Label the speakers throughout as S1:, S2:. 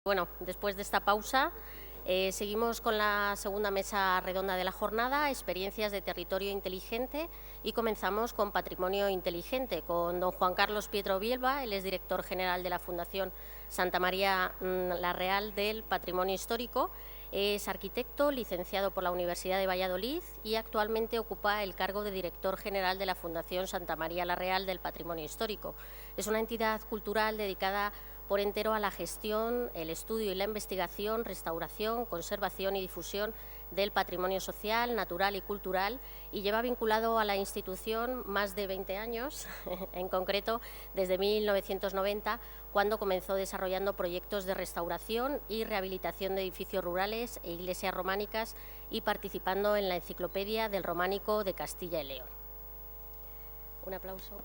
S1: Bueno, después de esta pausa, seguimos con la segunda mesa redonda de la jornada, experiencias de territorio inteligente, y comenzamos con patrimonio inteligente, con don Juan Carlos Pietro Bielba. Él es director general de la Fundación Santa María la Real del Patrimonio Histórico. Es arquitecto, licenciado por la Universidad de Valladolid y actualmente ocupa el cargo de director general de la Fundación Santa María la Real del Patrimonio Histórico. Es una entidad cultural dedicada por entero a la gestión, el estudio y la investigación, restauración, conservación y difusión del patrimonio social, natural y cultural, y lleva vinculado a la institución más de 20 años, en concreto desde 1990, cuando comenzó desarrollando proyectos de restauración y rehabilitación de edificios rurales e iglesias románicas y participando en la Enciclopedia del Románico de Castilla y León. Un aplauso.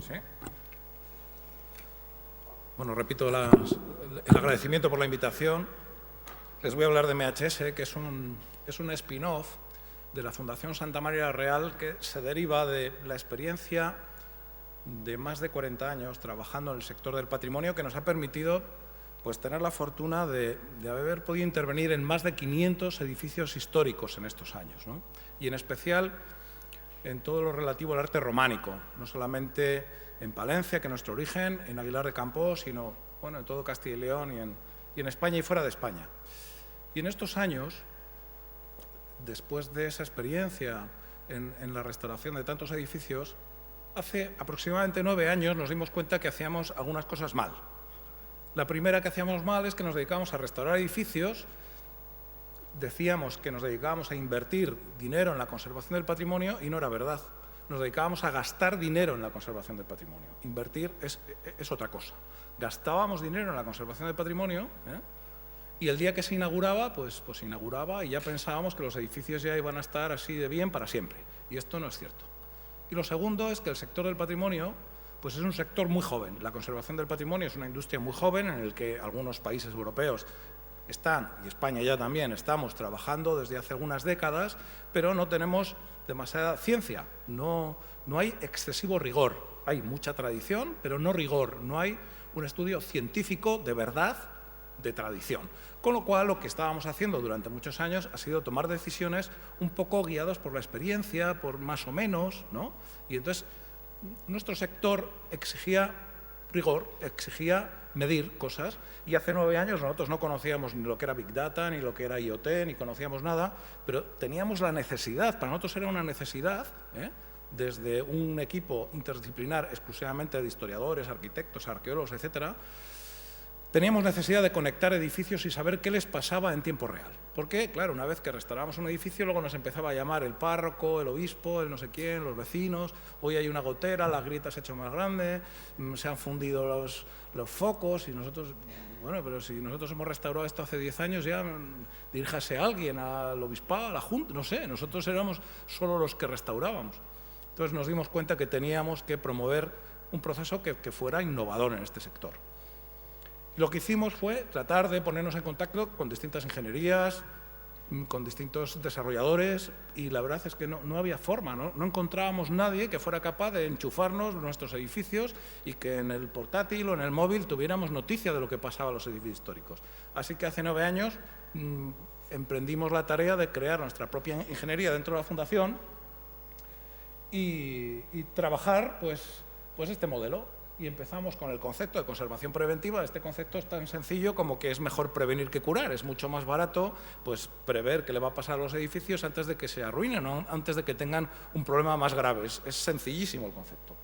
S2: ¿Sí? Bueno, repito el agradecimiento por la invitación. Les voy a hablar de MHS, que es un spin-off de la Fundación Santa María Real, que se deriva de la experiencia de más de 40 años trabajando en el sector del patrimonio, que nos ha permitido pues, tener la fortuna de haber podido intervenir en más de 500 edificios históricos en estos años, ¿no? Y en especial en todo lo relativo al arte románico, no solamente en Palencia, que es nuestro origen, en Aguilar de Campoo, sino bueno, en todo Castilla y León y en España y fuera de España. Y en estos años, después de esa experiencia en la restauración de tantos edificios, hace aproximadamente 9 años nos dimos cuenta que hacíamos algunas cosas mal. La primera que hacíamos mal es que nos dedicábamos a restaurar edificios. Decíamos que nos dedicábamos a invertir dinero en la conservación del patrimonio y no era verdad. Nos dedicábamos a gastar dinero en la conservación del patrimonio. Invertir es otra cosa. Gastábamos dinero en la conservación del patrimonio, y el día que se inauguraba, pues se inauguraba y ya pensábamos que los edificios ya iban a estar así de bien para siempre. Y esto no es cierto. Y lo segundo es que el sector del patrimonio pues es un sector muy joven. La conservación del patrimonio es una industria muy joven en el que algunos países europeos están, y España ya también, estamos trabajando desde hace algunas décadas, pero no tenemos demasiada ciencia, no hay excesivo rigor. Hay mucha tradición, pero no rigor, no hay un estudio científico de verdad, de tradición. Con lo cual, lo que estábamos haciendo durante muchos años ha sido tomar decisiones un poco guiados por la experiencia, por más o menos, ¿no? Y entonces, nuestro sector exigía rigor, exigía medir cosas, y hace 9 años nosotros no conocíamos ni lo que era Big Data, ni lo que era IoT, ni conocíamos nada, pero teníamos la necesidad, para nosotros era una necesidad, desde un equipo interdisciplinar exclusivamente de historiadores, arquitectos, arqueólogos, etcétera, teníamos necesidad de conectar edificios y saber qué les pasaba en tiempo real. Porque, claro, una vez que restaurábamos un edificio, luego nos empezaba a llamar el párroco, el obispo, el no sé quién, los vecinos. Hoy hay una gotera, las grietas se han hecho más grandes, se han fundido los focos y nosotros... Bueno, pero si nosotros hemos restaurado esto hace 10 años, ya diríjase a alguien, al obispado, a la junta, no sé, nosotros éramos solo los que restaurábamos. Entonces nos dimos cuenta que teníamos que promover un proceso que fuera innovador en este sector. Lo que hicimos fue tratar de ponernos en contacto con distintas ingenierías, con distintos desarrolladores, y la verdad es que no había forma, no encontrábamos nadie que fuera capaz de enchufarnos nuestros edificios y que en el portátil o en el móvil tuviéramos noticia de lo que pasaba en los edificios históricos. Así que hace 9 años emprendimos la tarea de crear nuestra propia ingeniería dentro de la Fundación y trabajar pues este modelo. y empezamos con el concepto de conservación preventiva. Este concepto es tan sencillo como que es mejor prevenir que curar. Es mucho más barato pues, prever qué le va a pasar a los edificios antes de que se arruinen, ¿no? Antes de que tengan un problema más grave. Es sencillísimo el concepto.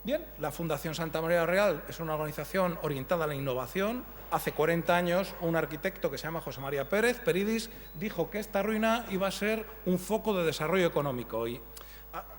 S2: Bien, la Fundación Santa María la Real es una organización orientada a la innovación. Hace 40 años un arquitecto que se llama José María Pérez Peridis dijo que esta ruina iba a ser un foco de desarrollo económico y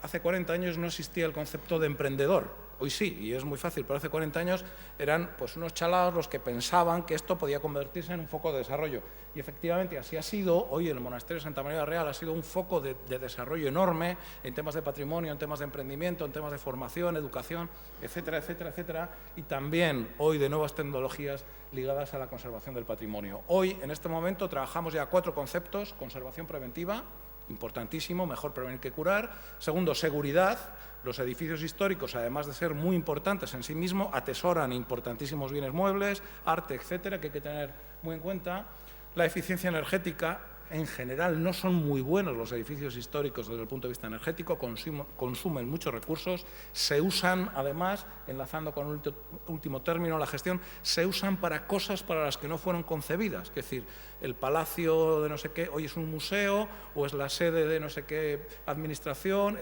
S2: hace 40 años no existía el concepto de emprendedor. Hoy sí, y es muy fácil, pero hace 40 años eran pues, unos chalados los que pensaban que esto podía convertirse en un foco de desarrollo. Y efectivamente así ha sido. Hoy el Monasterio de Santa María la Real ha sido un foco de desarrollo enorme en temas de patrimonio, en temas de emprendimiento, en temas de formación, educación, etcétera, etcétera, etcétera. Y también hoy de nuevas tecnologías ligadas a la conservación del patrimonio. Hoy, en este momento, trabajamos ya 4 conceptos: conservación preventiva, importantísimo, mejor prevenir que curar. Segundo, seguridad. Los edificios históricos, además de ser muy importantes en sí mismos, atesoran importantísimos bienes muebles, arte, etcétera, que hay que tener muy en cuenta. La eficiencia energética, en general, no son muy buenos los edificios históricos desde el punto de vista energético, consumen muchos recursos, se usan, además, enlazando con el último término, la gestión, se usan para cosas para las que no fueron concebidas. Es decir, el palacio de no sé qué hoy es un museo o es la sede de no sé qué administración.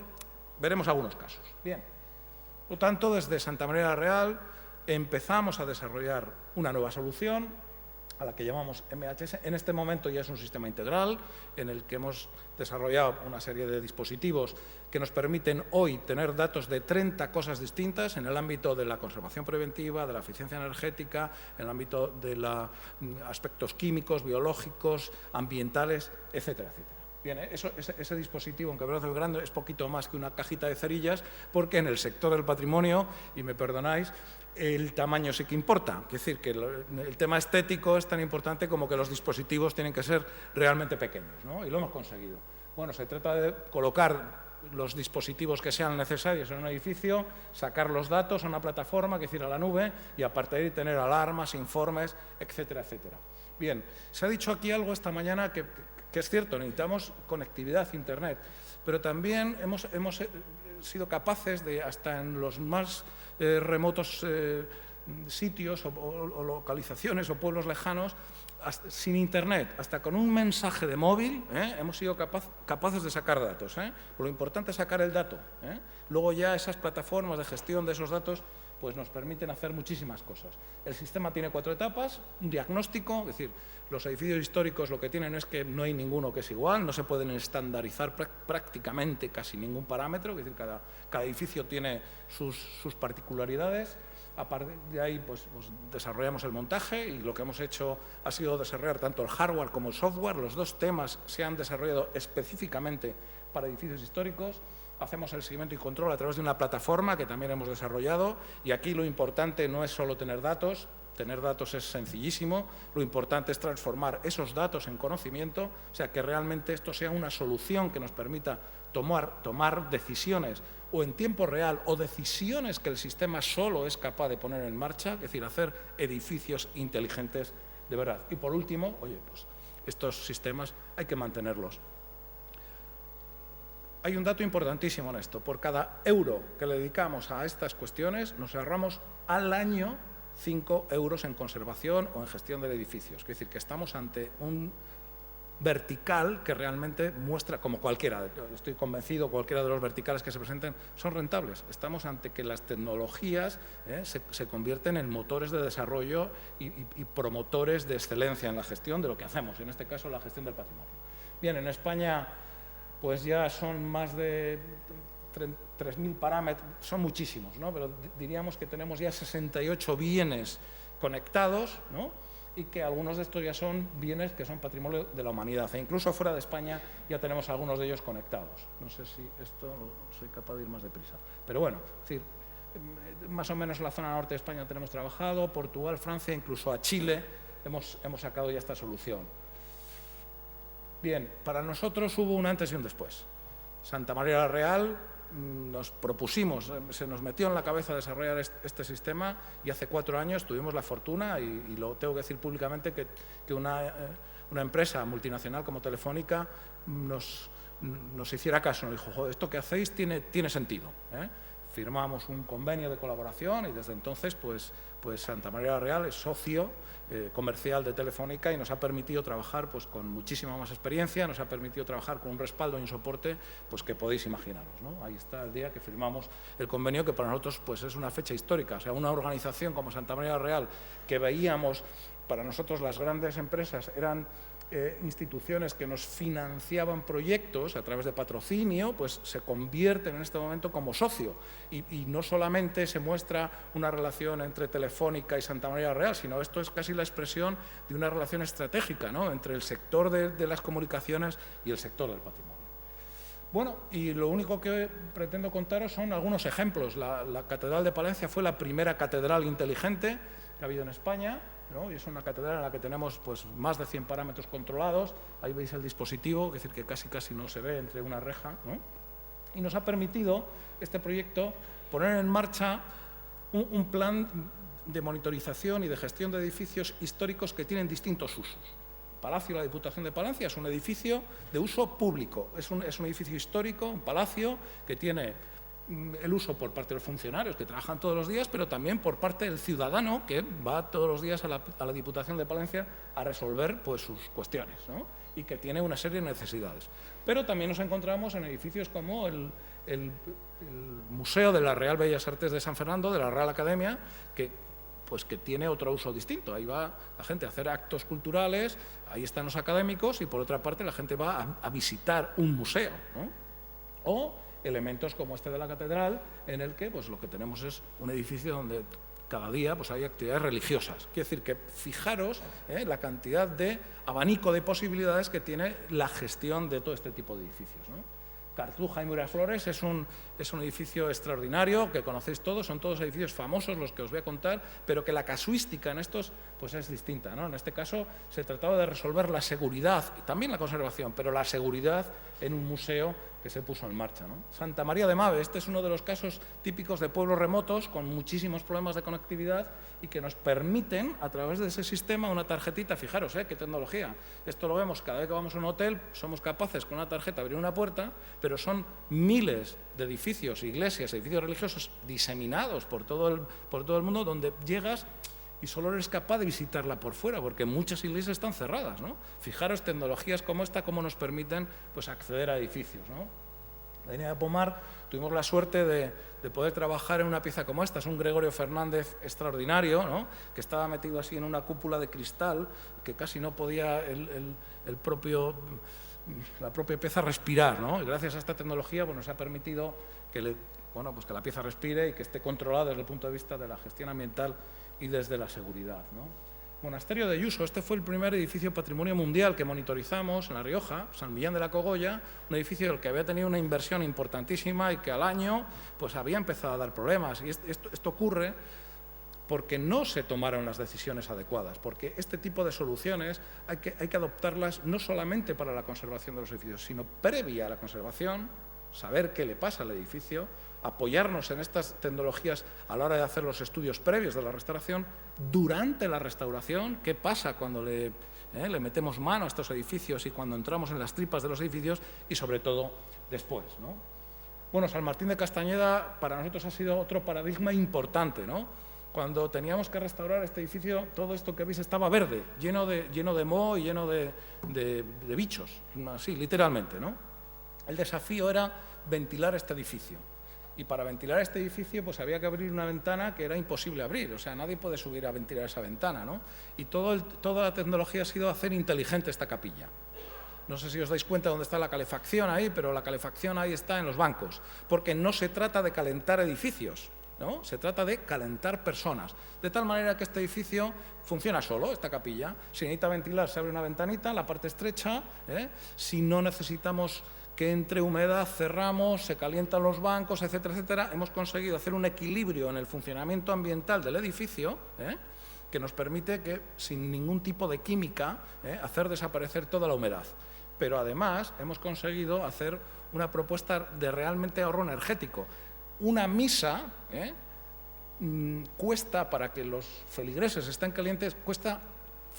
S2: Veremos algunos casos. Bien, por lo tanto, desde Santa María la Real empezamos a desarrollar una nueva solución a la que llamamos MHS. En este momento ya es un sistema integral en el que hemos desarrollado una serie de dispositivos que nos permiten hoy tener datos de 30 cosas distintas en el ámbito de la conservación preventiva, de la eficiencia energética, en el ámbito de los aspectos químicos, biológicos, ambientales, etcétera, etcétera. Bien, ese dispositivo, aunque parece grande, es poquito más que una cajita de cerillas, porque en el sector del patrimonio, y me perdonáis, el tamaño sí que importa. Es decir, que el tema estético es tan importante como que los dispositivos tienen que ser realmente pequeños, ¿no? Y lo hemos conseguido. Bueno, se trata de colocar los dispositivos que sean necesarios en un edificio, sacar los datos a una plataforma, que es decir, a la nube, y a partir de ahí tener alarmas, informes, etcétera, etcétera. Bien, se ha dicho aquí algo esta mañana que es cierto, necesitamos conectividad, Internet, pero también hemos sido capaces de, hasta en los más remotos sitios o localizaciones o pueblos lejanos, sin Internet, hasta con un mensaje de móvil, hemos sido capaces de sacar datos. Lo importante es sacar el dato. Luego ya esas plataformas de gestión de esos datos pues nos permiten hacer muchísimas cosas. El sistema tiene 4 etapas: un diagnóstico, es decir, los edificios históricos lo que tienen es que no hay ninguno que es igual, no se pueden estandarizar prácticamente casi ningún parámetro, es decir, cada edificio tiene sus particularidades. A partir de ahí pues desarrollamos el montaje y lo que hemos hecho ha sido desarrollar tanto el hardware como el software. Los 2 temas se han desarrollado específicamente para edificios históricos. Hacemos el seguimiento y control a través de una plataforma que también hemos desarrollado, y aquí lo importante no es solo tener datos es sencillísimo, lo importante es transformar esos datos en conocimiento, o sea, que realmente esto sea una solución que nos permita tomar decisiones o en tiempo real o decisiones que el sistema solo es capaz de poner en marcha, es decir, hacer edificios inteligentes de verdad. Y por último, oye, pues estos sistemas hay que mantenerlos. Hay un dato importantísimo en esto: por cada euro que le dedicamos a estas cuestiones, nos ahorramos al año 5 euros en conservación o en gestión de edificios. Es decir, que estamos ante un vertical que realmente muestra, como cualquiera, estoy convencido, cualquiera de los verticales que se presenten son rentables. Estamos ante que las tecnologías se convierten en motores de desarrollo y promotores de excelencia en la gestión de lo que hacemos, en este caso la gestión del patrimonio. Bien, en España pues ya son más de 3.000 parámetros, son muchísimos, ¿no? Pero diríamos que tenemos ya 68 bienes conectados, ¿no? Y que algunos de estos ya son bienes que son patrimonio de la humanidad. E incluso fuera de España ya tenemos algunos de ellos conectados. No sé si esto soy capaz de ir más deprisa. Pero bueno, es decir, más o menos en la zona norte de España tenemos trabajado, Portugal, Francia, incluso a Chile hemos sacado ya esta solución. Bien, para nosotros hubo un antes y un después. Santa María la Real nos propusimos, se nos metió en la cabeza desarrollar este sistema, y hace 4 años tuvimos la fortuna, y lo tengo que decir públicamente, que una empresa multinacional como Telefónica nos hiciera caso, nos dijo: joder, esto que hacéis tiene sentido. firmamos un convenio de colaboración y desde entonces pues Santa María la Real es socio comercial de Telefónica y nos ha permitido trabajar pues con muchísima más experiencia, nos ha permitido trabajar con un respaldo y un soporte pues que podéis imaginaros, ¿no? Ahí está el día que firmamos el convenio, que para nosotros pues es una fecha histórica. O sea, una organización como Santa María la Real, que veíamos, para nosotros las grandes empresas eran instituciones que nos financiaban proyectos a través de patrocinio, pues se convierten en este momento como socio. Y no solamente se muestra una relación entre Telefónica y Santa María la Real, sino esto es casi la expresión de una relación estratégica, ¿no?, entre el sector de las comunicaciones y el sector del patrimonio. Bueno, y lo único que pretendo contaros son algunos ejemplos. La Catedral de Palencia fue la primera catedral inteligente que ha habido en España, ¿no? Y es una catedral en la que tenemos pues, más de 100 parámetros controlados. Ahí veis el dispositivo, es decir, que casi no se ve entre una reja, ¿no? Y nos ha permitido este proyecto poner en marcha un plan de monitorización y de gestión de edificios históricos que tienen distintos usos. El Palacio de la Diputación de Palencia es un edificio de uso público, es un edificio histórico, un palacio que tiene el uso por parte de los funcionarios que trabajan todos los días, pero también por parte del ciudadano que va todos los días a la Diputación de Palencia a resolver pues, sus cuestiones, ¿no? Y que tiene una serie de necesidades. Pero también nos encontramos en edificios como el Museo de la Real Bellas Artes de San Fernando, de la Real Academia, que tiene otro uso distinto. Ahí va la gente a hacer actos culturales, ahí están los académicos y por otra parte la gente va a visitar un museo, ¿no? O elementos como este de la catedral, en el que pues, lo que tenemos es un edificio donde cada día pues, hay actividades religiosas. Quiere decir que fijaros la cantidad de abanico de posibilidades que tiene la gestión de todo este tipo de edificios, ¿no? Cartuja y Miraflores es un edificio extraordinario que conocéis todos, son todos edificios famosos los que os voy a contar, pero que la casuística en estos pues es distinta, ¿no? En este caso se trataba de resolver la seguridad, y también la conservación, pero la seguridad en un museo que se puso en marcha, ¿no? Santa María de Mave, este es uno de los casos típicos de pueblos remotos con muchísimos problemas de conectividad y que nos permiten, a través de ese sistema, una tarjetita, fijaros, qué tecnología. Esto lo vemos cada vez que vamos a un hotel, somos capaces con una tarjeta abrir una puerta, pero son miles de edificios, iglesias, edificios religiosos diseminados por todo el mundo, donde llegas y solo eres capaz de visitarla por fuera, porque muchas iglesias están cerradas, ¿no? Fijaros, tecnologías como esta, cómo nos permiten pues, acceder a edificios, ¿no? En la línea de Pomar tuvimos la suerte de poder trabajar en una pieza como esta. Es un Gregorio Fernández extraordinario, ¿no?, que estaba metido así en una cúpula de cristal, que casi no podía la propia pieza respirar, ¿no? Y gracias a esta tecnología pues, nos ha permitido que la pieza respire y que esté controlada desde el punto de vista de la gestión ambiental y desde la seguridad, ¿no? Monasterio de Ayuso, este fue el primer edificio patrimonio mundial que monitorizamos en La Rioja, San Millán de la Cogolla, un edificio del que había tenido una inversión importantísima y que al año pues, había empezado a dar problemas. Y esto ocurre porque no se tomaron las decisiones adecuadas, porque este tipo de soluciones hay que adoptarlas no solamente para la conservación de los edificios, sino previa a la conservación, saber qué le pasa al edificio, apoyarnos en estas tecnologías a la hora de hacer los estudios previos de la restauración, durante la restauración, qué pasa cuando le metemos mano a estos edificios y cuando entramos en las tripas de los edificios y sobre todo después, ¿no? Bueno, San Martín de Castañeda para nosotros ha sido otro paradigma importante, ¿no? Cuando teníamos que restaurar este edificio, todo esto que veis estaba verde, lleno de moho y lleno de bichos, así, literalmente, ¿no? El desafío era ventilar este edificio. Y para ventilar este edificio pues había que abrir una ventana que era imposible abrir, o sea, nadie puede subir a ventilar esa ventana, ¿no? Y toda la tecnología ha sido hacer inteligente esta capilla. No sé si os dais cuenta dónde está la calefacción ahí, pero la calefacción ahí está en los bancos, porque no se trata de calentar edificios, ¿no? Se trata de calentar personas, de tal manera que este edificio funciona solo, esta capilla. Si necesita ventilar, se abre una ventanita, la parte estrecha, si no necesitamos que entre humedad, cerramos, se calientan los bancos, etcétera, etcétera. Hemos conseguido hacer un equilibrio en el funcionamiento ambiental del edificio, que nos permite que, sin ningún tipo de química, hacer desaparecer toda la humedad. Pero además hemos conseguido hacer una propuesta de realmente ahorro energético. Una misa cuesta, para que los feligreses estén calientes, cuesta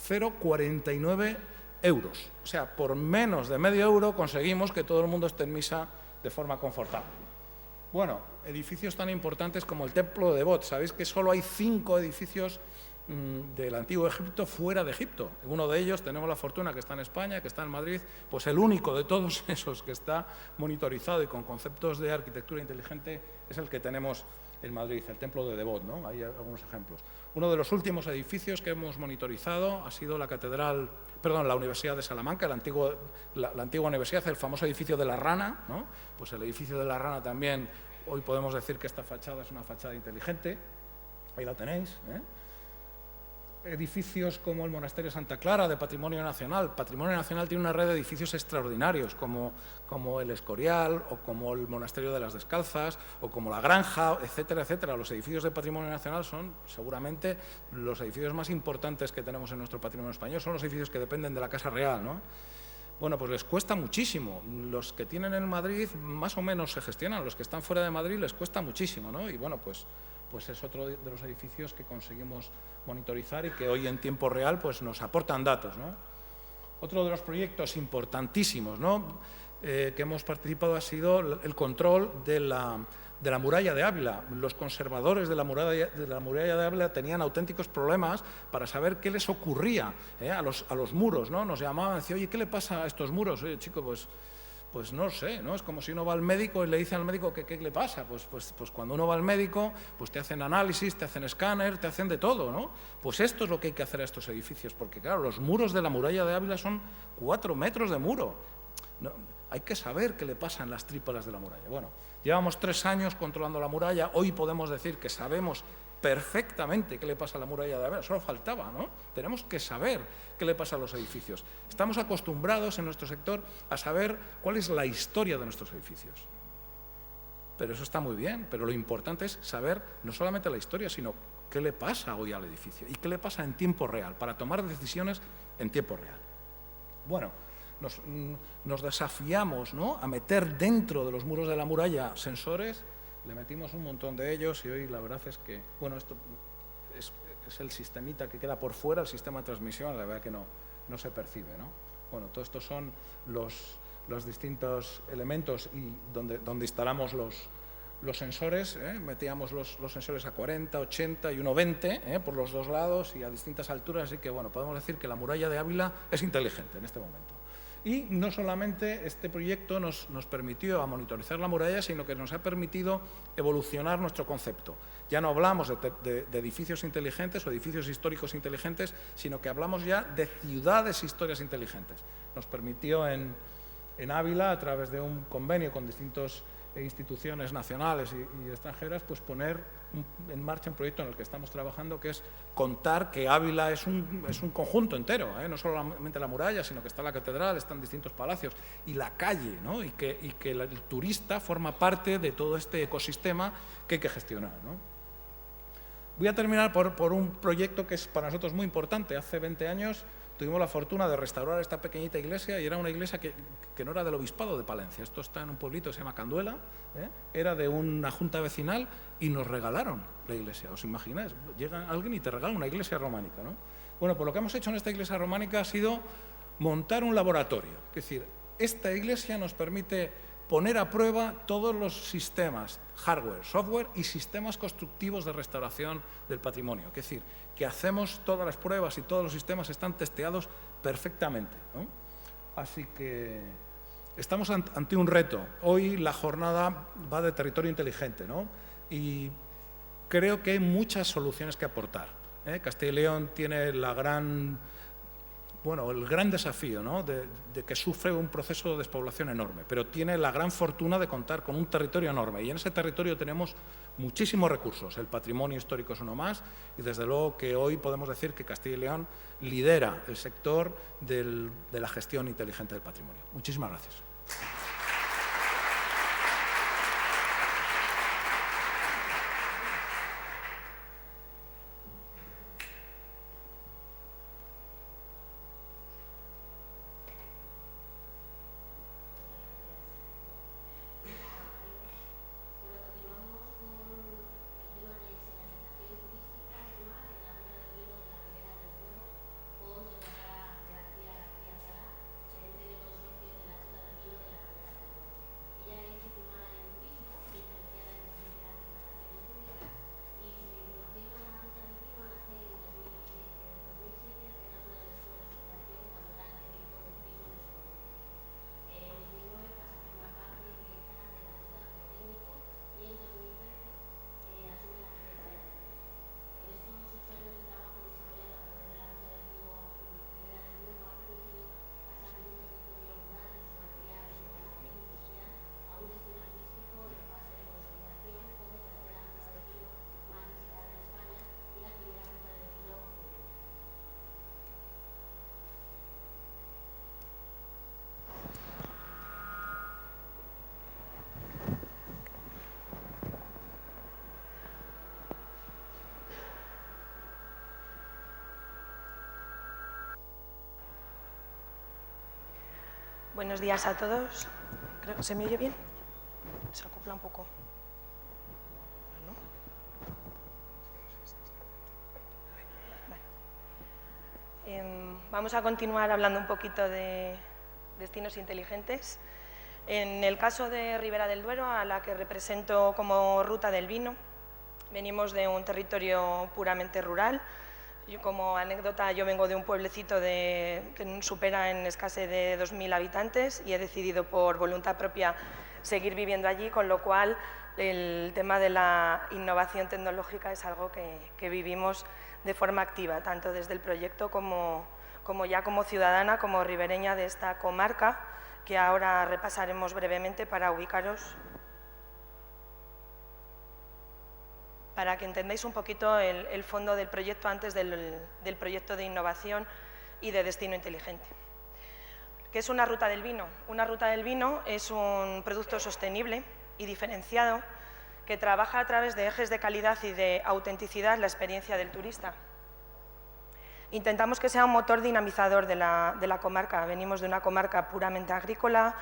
S2: 0,49 euros. O sea, por menos de medio euro conseguimos que todo el mundo esté en misa de forma confortable. Bueno, edificios tan importantes como el Templo de Bot. Sabéis que solo hay 5 edificios del Antiguo Egipto fuera de Egipto. Uno de ellos tenemos la fortuna que está en España, que está en Madrid, pues el único de todos esos que está monitorizado y con conceptos de arquitectura inteligente es el que tenemos en Madrid, el Templo de Devot, ¿no? Hay algunos ejemplos. Uno de los últimos edificios que hemos monitorizado ha sido la Universidad de Salamanca, la antigua universidad, el famoso edificio de la Rana, ¿no? Pues el edificio de la Rana también, hoy podemos decir que esta fachada es una fachada inteligente, ahí la tenéis, ¿eh? Edificios como el Monasterio de Santa Clara, de Patrimonio Nacional. Patrimonio Nacional tiene una red de edificios extraordinarios, como el Escorial, o como el Monasterio de las Descalzas, o como la Granja, etcétera, etcétera. Los edificios de Patrimonio Nacional son seguramente los edificios más importantes que tenemos en nuestro patrimonio español, son los edificios que dependen de la Casa Real, ¿no? Bueno, pues les cuesta muchísimo. Los que tienen en Madrid más o menos se gestionan, los que están fuera de Madrid les cuesta muchísimo, ¿no? Y bueno, pues es otro de los edificios que conseguimos monitorizar y que hoy en tiempo real pues nos aportan datos, ¿no? Otro de los proyectos importantísimos, ¿no?, que hemos participado ha sido el control de la muralla de Ávila. Los conservadores de la muralla de Ávila tenían auténticos problemas para saber qué les ocurría a los muros, ¿no? Nos llamaban y decían, oye, ¿qué le pasa a estos muros? Oye, chico, pues no sé, ¿no? Es como si uno va al médico y le dice al médico que qué le pasa. Pues cuando uno va al médico, pues te hacen análisis, te hacen escáner, te hacen de todo, ¿no? Pues esto es lo que hay que hacer a estos edificios, porque claro, los muros de la muralla de Ávila son 4 metros de muro. No, hay que saber qué le pasa en las trípolas de la muralla. Bueno, llevamos 3 años controlando la muralla, hoy podemos decir que sabemos perfectamente qué le pasa a la muralla de Ávila, solo faltaba, ¿no? Tenemos que saber qué le pasa a los edificios. Estamos acostumbrados en nuestro sector a saber cuál es la historia de nuestros edificios. Pero eso está muy bien, pero lo importante es saber no solamente la historia, sino qué le pasa hoy al edificio y qué le pasa en tiempo real, para tomar decisiones en tiempo real. Bueno, nos desafiamos, ¿no?, a meter dentro de los muros de la muralla sensores. Le metimos un montón de ellos y hoy la verdad es que, bueno, esto es el sistemita que queda por fuera, el sistema de transmisión, la verdad que no se percibe, ¿no? Bueno, todo estos son los distintos elementos y donde instalamos los sensores, metíamos los sensores a 40, 80 y 1,20 por los dos lados y a distintas alturas, así que, bueno, podemos decir que la muralla de Ávila es inteligente en este momento. Y no solamente este proyecto nos permitió monitorizar la muralla, sino que nos ha permitido evolucionar nuestro concepto. Ya no hablamos de edificios inteligentes o edificios históricos inteligentes, sino que hablamos ya de ciudades históricas inteligentes. Nos permitió en Ávila, a través de un convenio con distintas instituciones nacionales y extranjeras, pues poner en marcha un proyecto en el que estamos trabajando, que es contar que Ávila es un conjunto entero, no solamente la muralla, sino que está la catedral, están distintos palacios y la calle, ¿no? y que el turista forma parte de todo este ecosistema que hay que gestionar, ¿no? Voy a terminar por un proyecto que es para nosotros muy importante. Hace 20 años tuvimos la fortuna de restaurar esta pequeñita iglesia y era una iglesia que no era del obispado de Palencia. Esto está en un pueblito que se llama Canduela, era de una junta vecinal y nos regalaron la iglesia. ¿Os imagináis? Llega alguien y te regala una iglesia románica, ¿no? Bueno, pues lo que hemos hecho en esta iglesia románica ha sido montar un laboratorio. Es decir, esta iglesia nos permite poner a prueba todos los sistemas, hardware, software y sistemas constructivos de restauración del patrimonio. Es decir, que hacemos todas las pruebas y todos los sistemas están testeados perfectamente, ¿no? Así que estamos ante un reto. Hoy la jornada va de territorio inteligente, ¿no? Y creo que hay muchas soluciones que aportar, Castilla y León tiene el gran desafío, ¿no?, de que sufre un proceso de despoblación enorme, pero tiene la gran fortuna de contar con un territorio enorme y en ese territorio tenemos muchísimos recursos. El patrimonio histórico es uno más y desde luego que hoy podemos decir que Castilla y León lidera el sector de la gestión inteligente del patrimonio. Muchísimas gracias.
S3: Buenos días a todos. ¿Se me oye bien? Se acopla un poco. Vamos a continuar hablando un poquito de destinos inteligentes. En el caso de Ribera del Duero, a la que represento como Ruta del Vino, venimos de un territorio puramente rural. Yo, como anécdota, yo vengo de un pueblecito que supera en escasez de 2.000 habitantes y he decidido por voluntad propia seguir viviendo allí, con lo cual el tema de la innovación tecnológica es algo que vivimos de forma activa, tanto desde el proyecto como ya como ciudadana, como ribereña de esta comarca, que ahora repasaremos brevemente para ubicaros, para que entendáis un poquito el fondo del proyecto antes del proyecto de innovación y de destino inteligente. ¿Qué es una ruta del vino? Una ruta del vino es un producto sostenible y diferenciado que trabaja a través de ejes de calidad y de autenticidad la experiencia del turista. Intentamos que sea un motor dinamizador de la comarca. Venimos de una comarca puramente agrícola,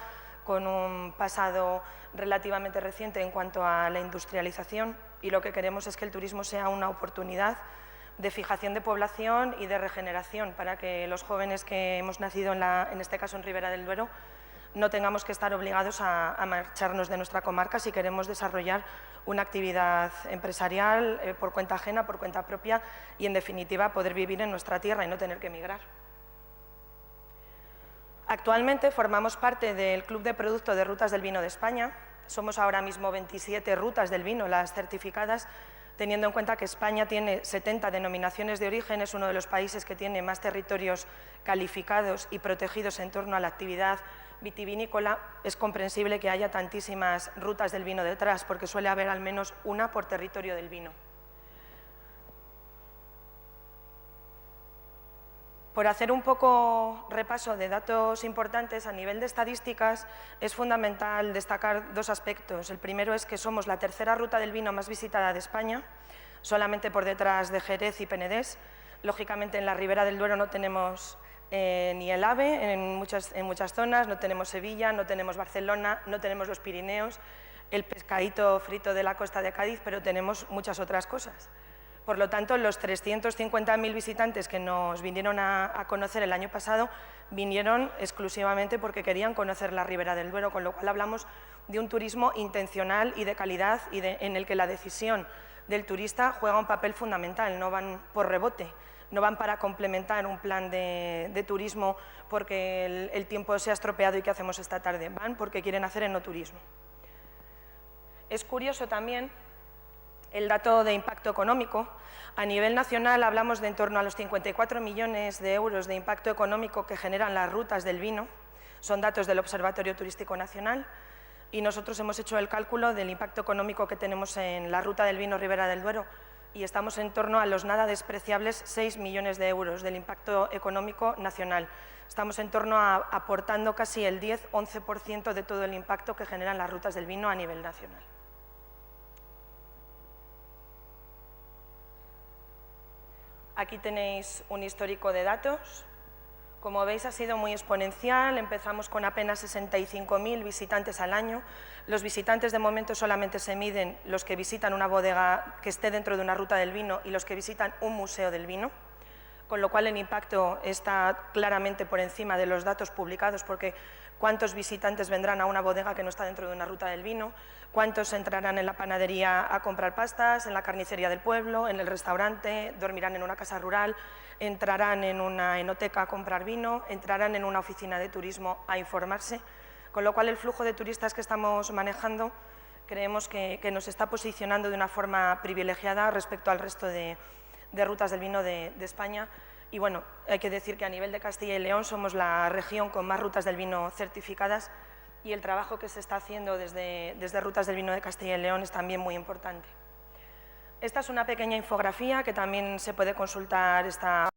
S3: con un pasado relativamente reciente en cuanto a la industrialización, y lo que queremos es que el turismo sea una oportunidad de fijación de población y de regeneración para que los jóvenes que hemos nacido en este caso en Ribera del Duero no tengamos que estar obligados a marcharnos de nuestra comarca si queremos desarrollar una actividad empresarial por cuenta ajena, por cuenta propia y, en definitiva, poder vivir en nuestra tierra y no tener que emigrar. Actualmente formamos parte del Club de Producto de Rutas del Vino de España. Somos ahora mismo 27 rutas del vino las certificadas, teniendo en cuenta que España tiene 70 denominaciones de origen, es uno de los países que tiene más territorios calificados y protegidos en torno a la actividad vitivinícola. Es comprensible que haya tantísimas rutas del vino detrás, porque suele haber al menos una por territorio del vino. Por hacer un poco repaso de datos importantes a nivel de estadísticas, es fundamental destacar dos aspectos. El primero es que somos la tercera ruta del vino más visitada de España, solamente por detrás de Jerez y Penedés. Lógicamente, en la Ribera del Duero no tenemos ni el AVE en muchas zonas, no tenemos Sevilla, no tenemos Barcelona, no tenemos los Pirineos, el pescadito frito de la costa de Cádiz, pero tenemos muchas otras cosas. Por lo tanto, los 350.000 visitantes que nos vinieron a conocer el año pasado vinieron exclusivamente porque querían conocer la Ribera del Duero, con lo cual hablamos de un turismo intencional y de calidad y en el que la decisión del turista juega un papel fundamental. No van por rebote, no van para complementar un plan de turismo porque el tiempo se ha estropeado y qué hacemos esta tarde, van porque quieren hacer enoturismo. Es curioso también el dato de impacto económico. A nivel nacional hablamos de en torno a los 54 millones de euros de impacto económico que generan las rutas del vino. Son datos del Observatorio Turístico Nacional y nosotros hemos hecho el cálculo del impacto económico que tenemos en la ruta del vino Ribera del Duero y estamos en torno a los nada despreciables 6 millones de euros del impacto económico nacional. Estamos en torno a aportando casi el 10-11% de todo el impacto que generan las rutas del vino a nivel nacional. Aquí tenéis un histórico de datos. Como veis, ha sido muy exponencial. Empezamos con apenas 65.000 visitantes al año. Los visitantes de momento solamente se miden los que visitan una bodega que esté dentro de una ruta del vino y los que visitan un museo del vino, con lo cual el impacto está claramente por encima de los datos publicados, porque ¿cuántos visitantes vendrán a una bodega que no está dentro de una ruta del vino? ¿Cuántos entrarán en la panadería a comprar pastas, en la carnicería del pueblo, en el restaurante, dormirán en una casa rural, entrarán en una enoteca a comprar vino, entrarán en una oficina de turismo a informarse? Con lo cual el flujo de turistas que estamos manejando creemos que nos está posicionando de una forma privilegiada respecto al resto de rutas del vino de España. Y bueno, hay que decir que a nivel de Castilla y León somos la región con más rutas del vino certificadas y el trabajo que se está haciendo desde Rutas del Vino de Castilla y León es también muy importante. Esta es una pequeña infografía que también se puede consultar, está